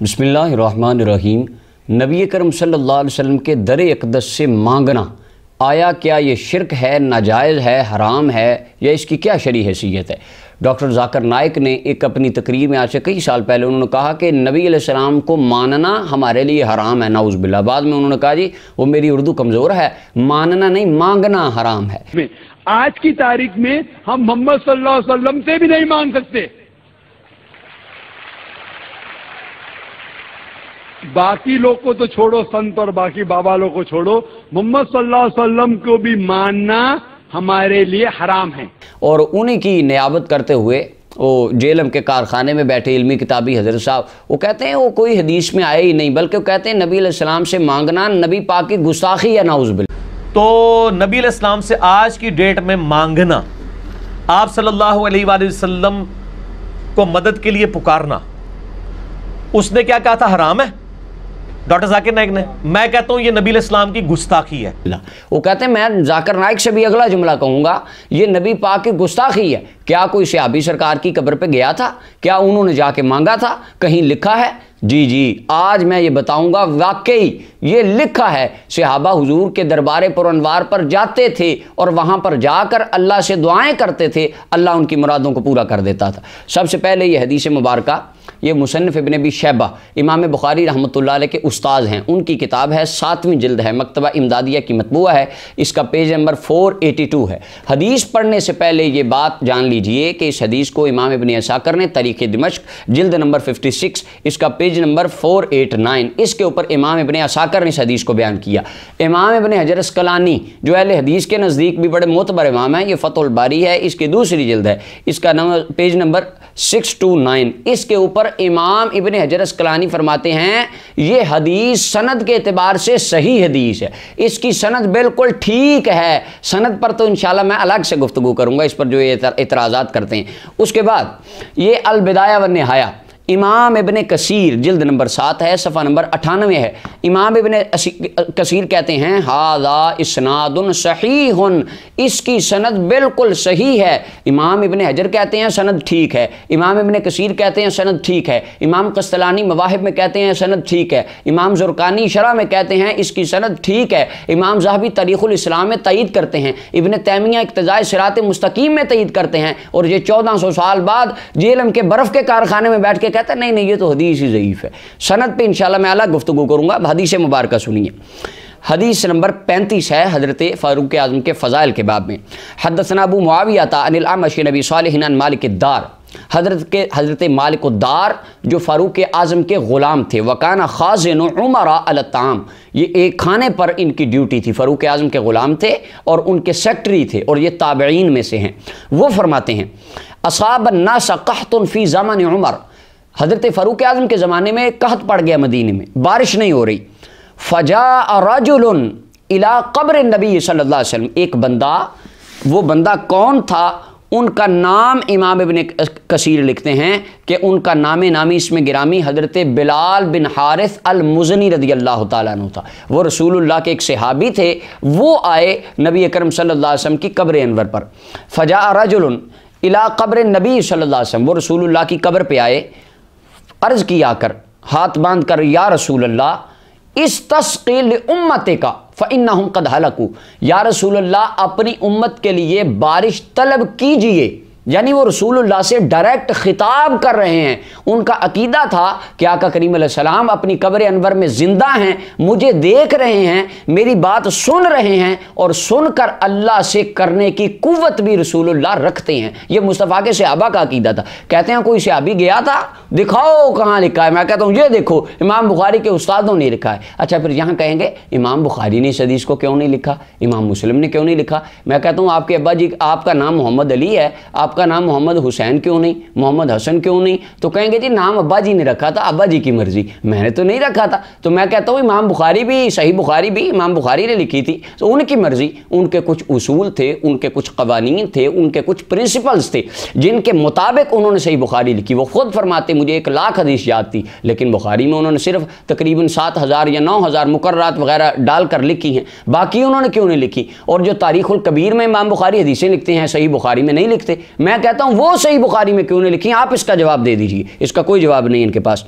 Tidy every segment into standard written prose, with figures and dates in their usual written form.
बिस्मिल्लाहिर्रहमानिर्रहीम। नबी करम सल्लल्लाहु अलैहि वसल्लम के दर अक़दस से मांगना, आया क्या ये शिरक है, नाजायज़ है, हराम है, या इसकी क्या शरई हैसियत है? डॉक्टर ज़ाकिर नाइक ने एक अपनी तकरीर में आज से कई साल पहले उन्होंने कहा कि नबी अलैहिस्सलाम को मानना हमारे लिए हराम है, नाउज़ बिल्लाह। बाद में उन्होंने कहा जी वो मेरी उर्दू कमज़ोर है, मानना नहीं मांगना हराम है। आज की तारीख में हम मोहम्मद सल्लल्लाहु अलैहि वसल्लम से भी नहीं मांग सकते, बाकी लोग को तो छोड़ो, संत और बाकी बाबा लोग को छोड़ो, मोहम्मद सल्लल्लाहु अलैहि वसल्लम को भी मानना हमारे लिए हराम है। और उन्हीं की नियाबत करते हुए वो जेलम के कारखाने में बैठे इल्मी किताबी हज़रत साहब, वो कहते हैं वो कोई हदीस में आए ही नहीं, बल्कि वो कहते हैं नबी अलैहिस्सलाम से मांगना नबी पाक की गुस्ताखी या नाउज़ बिल्लाह। तो नबी अलैहिस्सलाम से आज की डेट में मांगना, आप सल्लल्लाहु अलैहि वसल्लम को मदद के लिए पुकारना, उसने क्या कहा था? हराम है। डॉक्टर जाकिर नाइक ने, मैं कहता हूं ये नबी अलैहिस्सलाम की गुस्ताखी है। वो कहते हैं मैं जाकिर नाइक से भी अगला जुमला कहूंगा, ये नबी पाक की गुस्ताखी है। क्या कोई सहाबी सरकार की कब्र पे गया था? क्या उन्होंने जाके मांगा था? कहीं लिखा है? जी जी, आज मैं ये बताऊंगा, वाकई ये लिखा है। सहाबा हुजूर के दरबार पुरअनवार पर जाते थे और वहां पर जाकर अल्लाह से दुआएं करते थे, अल्लाह उनकी मुरादों को पूरा कर देता था। सबसे पहले ये हदीस मुबारका, ये मुसन्निफ इब्न अबी शैबा इमाम बुखारी रहमतुल्लाह अलैह के उस्ताद हैं, उनकी किताब है, 7वीं जिल्द है, मकतबा इमदादिया की मतबूआ है, इसका पेज नंबर 482 है। हदीस पढ़ने से पहले ये बात जान लीजिए कि इस हदीस को इमाम इब्न असाकिर ने तारीख़ दिमश्क जिल्द नंबर 56, इसका पेज नंबर 489, इसके ऊपर इमाम इब्न असाकिर ने इस हदीस को बयान किया। इमाम इब्न हजर अस्कलानी जो अहले हदीस के नज़दीक भी बड़े मोतबर इमाम है, ये फतहुल बारी है, इसकी दूसरी जिल्द है, इसका पेज नंबर 629, इसके ऊपर इमाम इब्न हजर अस्कलानी फरमाते हैं ये हदीस सनद के एतबार से सही हदीस है, इसकी सनद बिल्कुल ठीक है। सनद पर तो इंशाल्लाह मैं अलग से गुफ्तगू करूंगा, इस पर जो ये इतराज़ात करते हैं। उसके बाद ये अल बिदाया व निहाया, इमाम इब्न कसीर जिल्द नंबर 7 है, सफ़ा नंबर 98 है। इमाम इब्न कसीर कहते हैं हाज़ा इस्नादुन सहीहुन, इसकी सनद बिल्कुल सही है। इमाम इब्न हजर कहते हैं सनद ठीक है, इमाम इब्न कसीर कहते हैं सनद ठीक है, इमाम कस्तलानी मवाहिब में कहते हैं सनद ठीक है, इमाम ज़ुरकानी शरह में कहते हैं इसकी सनद ठीक है, इमाम ज़हाबी तारीख़ुल इस्लाम में तईद करते हैं, इब्न तैमिया इक्तिज़ाए सिरात मुस्तकीम में तईद करते हैं, और ये 1400 साल बाद जेलम के बर्फ़ के कारखाने में बैठ के कहता नहीं ये तो हदीस ही ज़ईफ़ है। सनद पे इंशाल्लाह मैं अलग गुफ्तगू करूंगा। हदीस मुबारक सुनिए। हदीस नंबर 35 है, हज़रत फ़ारूक आज़म के फ़ज़ाइल के बाब में। हदसना अबू मुआविया अनिल अमश नबी सालिहिन अन मालिक दार, हज़रत मालिक दार जो फ़ारूक आज़म के ग़ुलाम थे, वकाना ख़ाज़िन उमरा अल ताम, ये एक खाने पर इनकी ड्यूटी थी। फ़ारूक आज़म के ग़ुलाम थे और उनके सेक्रेटरी थे, और ये ताबईन में से हैं। वो फरमाते हैं असाब नास क़हतुन फ़ी ज़मान उमर, हज़रत फ़ारूक आज़म के ज़माने में कहत पड़ गया, मदीने में बारिश नहीं हो रही। फ़जा रजुलन इला क़ब्र नबी सल्लल्लाहु अलैहि वसल्लम, एक बंदा, वो बंदा कौन था? उनका नाम इमाम इब्न कसीर लिखते हैं कि उनका नाम नामी इसमें गिरामी हज़रत बिलाल बिन हारिस अल मुज़नी रदियल्लाहु ताला अन्हु था। वो रसूलुल्लाह के एक सहाबी थे। वो आए नबी अकरम सल्लल्लाहु अलैहि वसल्लम की कब्र अनवर पर। फ़जा रजुलन इला क़ब्र नबी सल्लल्लाहु अलैहि वसल्लम, वो रसूलुल्लाह की कब्र पे आए, अर्ज़ किया कर, हाथ बांध कर, या रसूल अल्लाह इस्तस्क़ी लिउम्मतिका फ़इन्नहुम क़द हलकू, या रसूल अल्लाह अपनी उम्मत के लिए बारिश तलब कीजिए। यानी वो रसूलुल्लाह से डायरेक्ट खिताब कर रहे हैं। उनका अकीदा था कि आका करीम अलैहिस्सलाम अपनी कब्र अनवर में ज़िंदा हैं, मुझे देख रहे हैं, मेरी बात सुन रहे हैं, और सुनकर अल्लाह से करने की कुव्वत भी रसूलुल्लाह रखते हैं। ये मुस्तफ़ा के सहाबा का अकीदा था। कहते हैं कोई सहाबी गया था, दिखाओ कहाँ लिखा है। मैं कहता हूँ ये देखो, इमाम बुखारी के उस्तादों ने लिखा है। अच्छा, फिर यहाँ कहेंगे इमाम बुखारी ने इस हदीस को क्यों नहीं लिखा, इमाम मुस्लिम ने क्यों नहीं लिखा? मैं कहता हूँ आपके अब्बा जी, आपका नाम मोहम्मद अली है, आपका नाम मोहम्मद हुसैन क्यों नहीं, मोहम्मद हसन क्यों नहीं? तो कहेंगे जी नाम अब्बा जी ने रखा था, अब्बा जी की मर्जी, मैंने तो नहीं रखा था। तो मैं कहता हूँ इमाम बुखारी भी, सही बुखारी भी इमाम बुखारी ने लिखी थी, तो उनकी मर्जी, उनके कुछ उसूल थे, उनके कुछ कवानीन थे, उनके कुछ प्रिंसिपल्स थे जिनके मुताबिक उन्होंने सही बुखारी लिखी। वो खुद फरमाते मुझे 1 लाख हदीस याद थी, लेकिन बुखारी में उन्होंने सिर्फ तकरीबन 7000 या 9000 मुकर्ररात वगैरह डालकर लिखी हैं, बाकी उन्होंने क्यों नहीं लिखी? और जो तारीख़ुल कबीर में इमाम बुखारी हदीसें लिखते हैं, सही बुखारी में नहीं लिखते। मैं कहता हूँ वो सही बुखारी में क्यों नहीं लिखी? आप इसका जवाब दे दीजिए, इसका कोई जवाब नहीं इनके पास।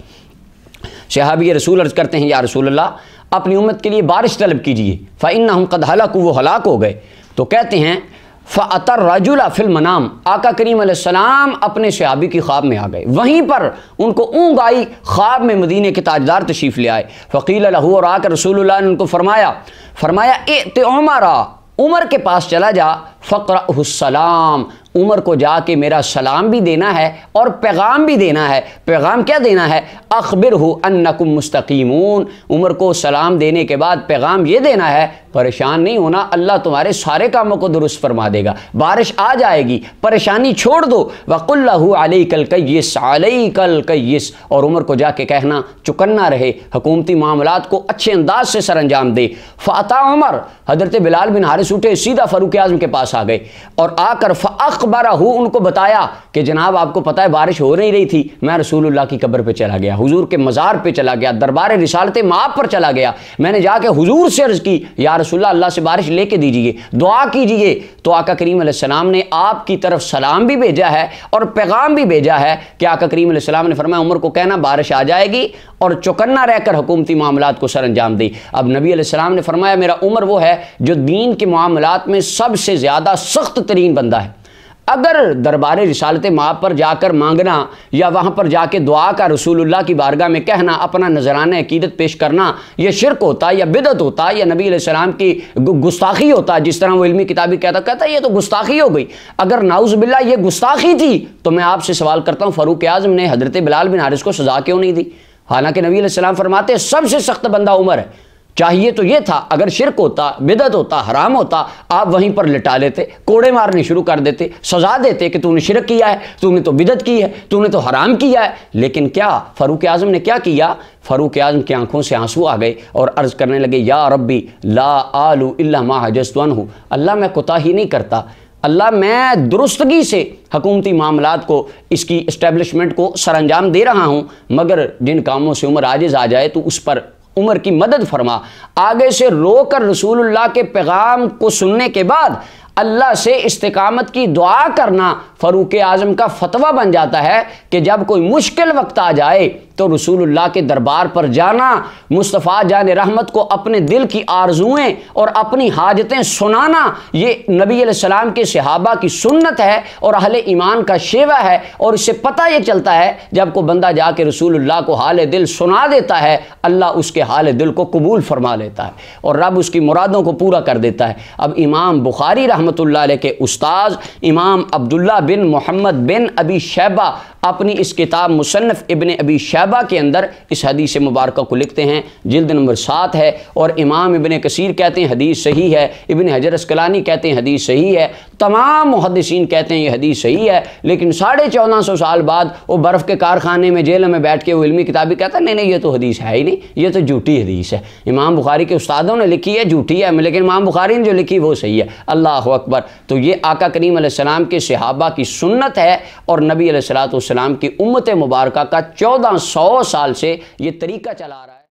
सहाबी रसूल अर्ज़ करते हैं, या रसूल अल्लाह अपनी उम्मत के लिए बारिश तलब कीजिए, फ़इन्नहुम क़द हलकू, वो हलाक हो गए। तो कहते हैं फ़अतर रजुला फिल मनाम, आका करीम अलैहिस्सलाम अपने सहाबी की ख्वाब में आ गए, वहीं पर उनको ऊँग आई, ख्वाब में मदीने के ताजदार तशरीफ़ ले आए। फ़क़ील लहू, और आकर रसूलुल्लाह ने उनको फरमाया ए उमरा, उमर के पास चला जा, फ़क़रहुस्सलाम, उमर को जाके मेरा सलाम भी देना है और पैगाम भी देना है। पैगाम क्या देना है? अख़बिरहु अन्नकुम मुस्तक़ीमून, उमर को सलाम देने के बाद पैगाम ये देना है, परेशान नहीं होना, अल्लाह तुम्हारे सारे कामों को दुरुस्त फरमा देगा, बारिश आ जाएगी, परेशानी छोड़ दो। वक़ुल लहू अलैकल कय्यिस, अलैकल कय्यिस, और उमर को जाके कहना चुकन्ना रहे, हुकूमती मामलात को अच्छे अंदाज से सर अंजाम दे। फ़अता उमर, हज़रत बिलाल बिन हारिस उठे, सीधा फ़ारूक आज़म के पास आ गए और आकर फ़अख़बरहु, उनको बताया कि जनाब आपको पता है बारिश हो नहीं रही थी, मैं रसूलुल्लाह की कब्र पे चला गया, हुजूर के मज़ार पे चला गया, दरबार रिसालत माब पर चला गया, मैंने जाके हुजूर से अर्ज़ की, या रसूलुल्लाह अल्लाह से बारिश लेके दीजिए, दुआ कीजिए। तो आका करीम अलैहिस्सलाम ने आपकी तरफ सलाम भी भेजा है और पैगाम भी भेजा है कि आका करीम अलैहिस्सलाम ने फरमाया उमर को कहना बारिश आ जाएगी और चौकन्ना रहकर हुकूमती मामलात को सर अंजाम दी। अब नबी अलैहिस्सलाम ने फरमाया मेरा उमर वो है जो दीन के मामलात में सबसे ज़्यादा सख्त तरीन बंदा है। अगर दरबार रिसालत माब पर जाकर मांगना या वहाँ पर जाके दुआ का रसूलुल्लाह की बारगाह में कहना, अपना नजराना अकीदत पेश करना, यह शिरक होता या बिदअत होता या नबी अलैहिस्सलाम की गुस्ताखी होता, जिस तरह वो इल्मी किताबी कहता ये तो गुस्ताखी हो गई। अगर नाउज़ बिल्लाह ये गुस्ताखी थी तो मैं आपसे सवाल करता हूँ, फ़ारूक आज़म ने हज़रत बिलाल बिन हारिस को सज़ा क्यों नहीं दी? हालांकि नबी अलैहिस्सलाम फरमाते सबसे सख्त बंदा उमर है। चाहिए तो ये था, अगर शिरक होता, बिदअत होता, हराम होता, आप वहीं पर लिटा लेते, कोड़े मारने शुरू कर देते, सजा देते कि तूने शिरक किया है, तूने तो बिदअत की है, तूने तो हराम किया है। लेकिन क्या फ़ारूक आज़म ने क्या किया? फ़ारूक आज़म की आंखों से आंसू आ गए और अर्ज़ करने लगे या रब्बी ला आलू इल्ला मा हजस्तु अन्हु, अल्लाह मैं कोताही नहीं करता, अल्लाह मैं दुरुस्तगी से हुकूमती मामलात को, इसकी इस्टेब्लिशमेंट को सर अंजाम दे रहा हूँ, मगर जिन कामों से उमर आजिज़ आ जाए तो उस पर उमर की मदद फरमा। आगे से रोकर रसूलुल्लाह के पैगाम को सुनने के बाद अल्लाह से इस्तिकामत की दुआ करना फ़ारूक आज़म का फतवा बन जाता है कि जब कोई मुश्किल वक्त आ जाए तो रसूलुल्लाह के दरबार पर जाना, मुस्तफ़ा जान रहमत को अपने दिल की आरज़ुएँ और अपनी हाजतें सुनाना, ये नबी अलैहिस्सलाम के सहाबा की सुन्नत है और अहले ईमान का शेवा है। और इससे पता ये चलता है जब को बंदा जाके रसूलुल्लाह को हाल दिल सुना देता है, अल्लाह उसके हाल दिल को कबूल फरमा लेता है और रब उसकी मुरादों को पूरा कर देता है। अब इमाम बुखारी रहमतुल्लाह अलैह के उस्ताद इमाम अब्दुल्ला बिन मोहम्मद बिन अबी शैबा अपनी इस किताब मुसन्नफ़ इब्न अबी शैबा के अंदर इस हदीस मुबारक को लिखते हैं, जिल्द नंबर 7 है, और इमाम इब्न कसीर कहते हैं हदीस सही है, इब्न हजर अस्कलानी कहते हैं हदीस सही है, तमाम मुहद्दिसीन कहते हैं ये हदीस सही है। लेकिन 1450 साल बाद वो बर्फ़ के कारखाने में जेल में बैठ के वो इल्मी किताबी कहता है नहीं ये तो हदीस है ही नहीं, ये तो झूठी हदीस है, इमाम बुखारी के उस्तादों ने लिखी है झूठी है, लेकिन इमाम बुखारी ने जो लिखी वो सही है। अल्लाह अकबर। तो ये आका करीम अलैहिस्सलाम के सहाबा की सुन्नत है और नबी अलैहिस्सलाम की उम्मत मुबारका का 1400 साल से ये तरीका चला रहा है।